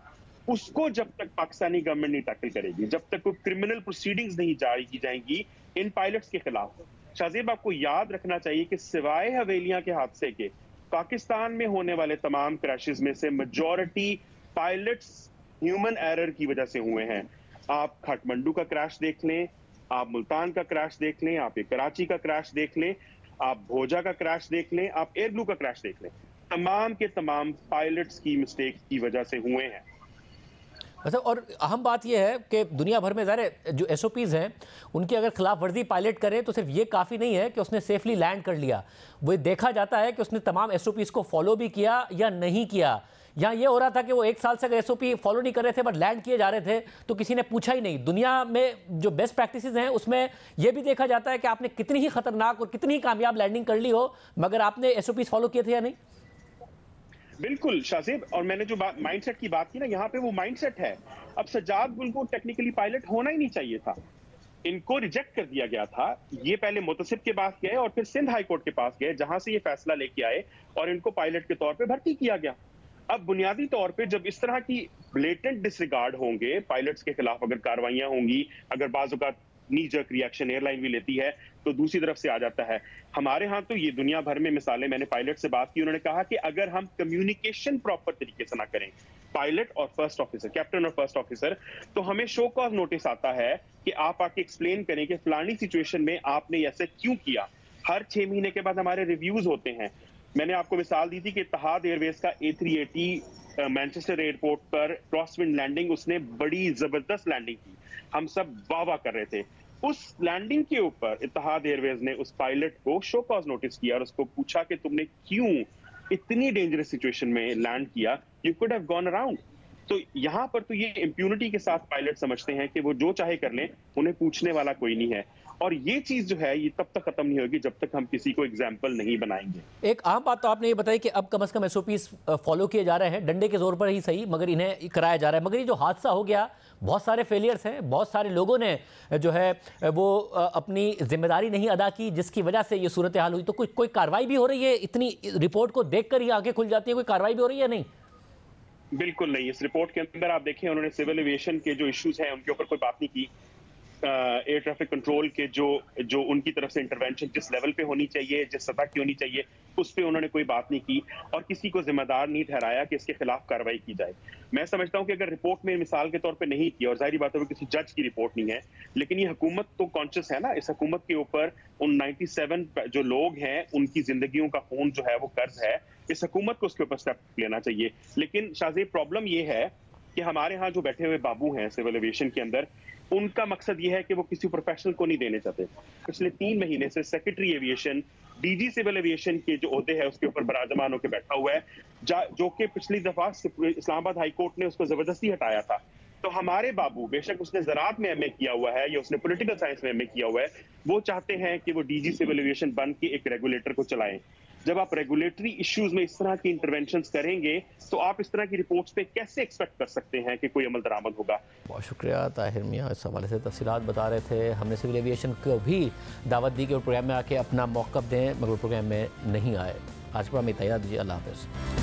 उसको जब तक पाकिस्तानी गवर्नमेंट नहीं टैकल करेगी, जब तक कोई क्रिमिनल प्रोसीडिंग्स नहीं जारी की जाएंगी इन पायलट्स के खिलाफ। शाहजेब, आपको याद रखना चाहिए कि सिवाय हवेलियां के हादसे के पाकिस्तान में होने वाले तमाम क्रैशेस में से मेजॉरिटी पायलट्स ह्यूमन एरर की वजह से हुए हैं। आप काठमांडू का क्रैश देख लें, आप मुल्तान का क्रैश देख लें, आप कराची का क्रैश देख लें, आप भोजा का क्रैश देख लें, आप एयर ब्लू का क्रैश देख लें, तमाम के तमाम पायलट्स की मिस्टेक की वजह से हुए हैं। अच्छा, और अहम बात यह है कि दुनिया भर में ज़ाहिर जो SOPs हैं उनकी अगर खिलाफ वर्जी पायलट करे तो सिर्फ ये काफ़ी नहीं है कि उसने सेफली लैंड कर लिया, वो देखा जाता है कि उसने तमाम SOPs को फॉलो भी किया या नहीं किया। यहाँ ये हो रहा था कि वो 1 साल से अगर SOP फॉलो नहीं कर रहे थे बट लैंड किए जा रहे थे तो किसी ने पूछा ही नहीं। दुनिया में जो बेस्ट प्रैक्टिसेस हैं उसमें यह भी देखा जाता है कि आपने कितनी ही खतरनाक और कितनी ही कामयाब लैंडिंग कर ली हो मगर आपने SOPs फॉलो किए थे या नहीं। बिल्कुल शाहजेब, और मैंने जो माइंडसेट की बात की ना, यहाँ पे वो माइंडसेट है। अब सज्जाद गुल को टेक्निकली पायलट होना ही नहीं चाहिए था, इनको रिजेक्ट कर दिया गया था। ये पहले मुतसिब के पास गए और फिर सिंध हाई कोर्ट के पास गए जहां से ये फैसला लेके आए और इनको पायलट के तौर पे भर्ती किया गया। अब बुनियादी तौर पे जब इस तरह की ब्लेटेंट डिसरिगार्ड होंगे, पायलट्स के खिलाफ अगर कार्रवाइयां होंगी, अगर बाज़ औक़ात नी जर्क रिएक्शन एयरलाइन भी लेती है तो दूसरी तरफ से आ जाता है। हमारे यहाँ तो ये दुनिया भर में मिसालें, मैंने पायलट से बात की, उन्होंने कहा कि अगर हम कम्युनिकेशन प्रॉपर तरीके से ना करें पायलट और फर्स्ट ऑफिसर, कैप्टन और फर्स्ट ऑफिसर, तो हमें शो कॉज नोटिस आता है कि आप आके एक्सप्लेन करें कि फलानी सिचुएशन में आपने ऐसे क्यों किया। हर 6 महीने के बाद हमारे रिव्यूज होते हैं। मैंने आपको मिसाल दी थी कि इत्तेहाद एयरवेज का A380 मैनचेस्टर एयरपोर्ट पर क्रॉसविंड लैंडिंग, उसने बड़ी जबरदस्त लैंडिंग की, हम सब वाह वाह कर रहे थे। उस लैंडिंग के ऊपर इत्तेहाद एयरवेज ने उस पायलट को शो कॉज नोटिस किया और उसको पूछा कि तुमने क्यों इतनी डेंजरस सिचुएशन में लैंड किया, you could have gone around. तो यहाँ पर तो ये इम्प्यूनिटी के साथ पायलट समझते हैं कि वो जो चाहे कर लें, उन्हें पूछने वाला कोई नहीं है। और ये चीज जो है ये तब तक खत्म नहीं होगी जब तक हम किसी को एग्जाम्पल नहीं बनाएंगे। एक आम बात तो आपने ये बताई कि अब कम से कम SOPs फॉलो किए जा रहे हैं, डंडे के जोर पर ही सही, मगर इन्हें कराया जा रहा है। मगर ये जो हादसा हो गया, बहुत सारे फेलियर्स हैं, बहुत सारे लोगों ने जो है वो अपनी जिम्मेदारी नहीं अदा की जिसकी वजह से ये सूरत हाल हुई। तो कोई कार्रवाई भी हो रही है? इतनी रिपोर्ट को देख कर ही आंखें खुल जाती है, कोई कार्रवाई भी हो रही है? नहीं, बिल्कुल नहीं। इस रिपोर्ट के अंदर आप देखें उन्होंने सिविल एविएशन के जो इश्यूज हैं उनके ऊपर कोई बात नहीं की। एयर ट्रैफिक कंट्रोल के जो उनकी तरफ से इंटरवेंशन जिस लेवल पे होनी चाहिए, जिस सतह की होनी चाहिए, उस पे उन्होंने कोई बात नहीं की और किसी को जिम्मेदार नहीं ठहराया कि इसके खिलाफ कार्रवाई की जाए। मैं समझता हूं कि अगर रिपोर्ट में मिसाल के तौर पे नहीं की, और जाहिर बात है वो किसी जज की रिपोर्ट नहीं है, लेकिन ये हुकूमत तो कॉन्शियस है ना, इस हुकूमत के ऊपर उन 97 जो लोग हैं उनकी जिंदगियों का खून जो है वो कर्ज है, इस हुकूमत को उसके ऊपर स्टेप लेना चाहिए। लेकिन शाहजेब, प्रॉब्लम ये है कि हमारे यहाँ जो बैठे हुए बाबू हैं सिविल एविएशन के अंदर, उनका मकसद ये है कि वो किसी प्रोफेशनल को नहीं देने चाहते। पिछले 3 महीने से secretary aviation, DG civil aviation के जो ओहदे है उसके ऊपर बराजमान होकर बैठा हुआ है, जो कि पिछली दफा इस्लामाबाद हाई कोर्ट ने उसको जबरदस्ती हटाया था। तो हमारे बाबू, बेशक उसने ज़राअत में MA किया हुआ है या उसने पॉलिटिकल साइंस में MA किया हुआ है, वो चाहते हैं कि वो DG सिविल एविएशन बन के एक रेगुलेटर को चलाएं। जब आप रेगुलेटरी इश्यूज में इस तरह की इंटरवेंशंस करेंगे तो आप इस तरह की रिपोर्ट्स पे कैसे एक्सपेक्ट कर सकते हैं कि कोई अमल दरामद होगा। बहुत शुक्रिया ताहिर मियाँ, इस हवाले से तफसीलात बता रहे थे। हमने सिविल एविएशन को भी दावत दी कि वो प्रोग्राम में आके अपना मौक़िफ़ दें, मगर प्रोग्राम में नहीं आए। आज का हमें तैयार दीजिए। अल्लाह हाफ़िज़।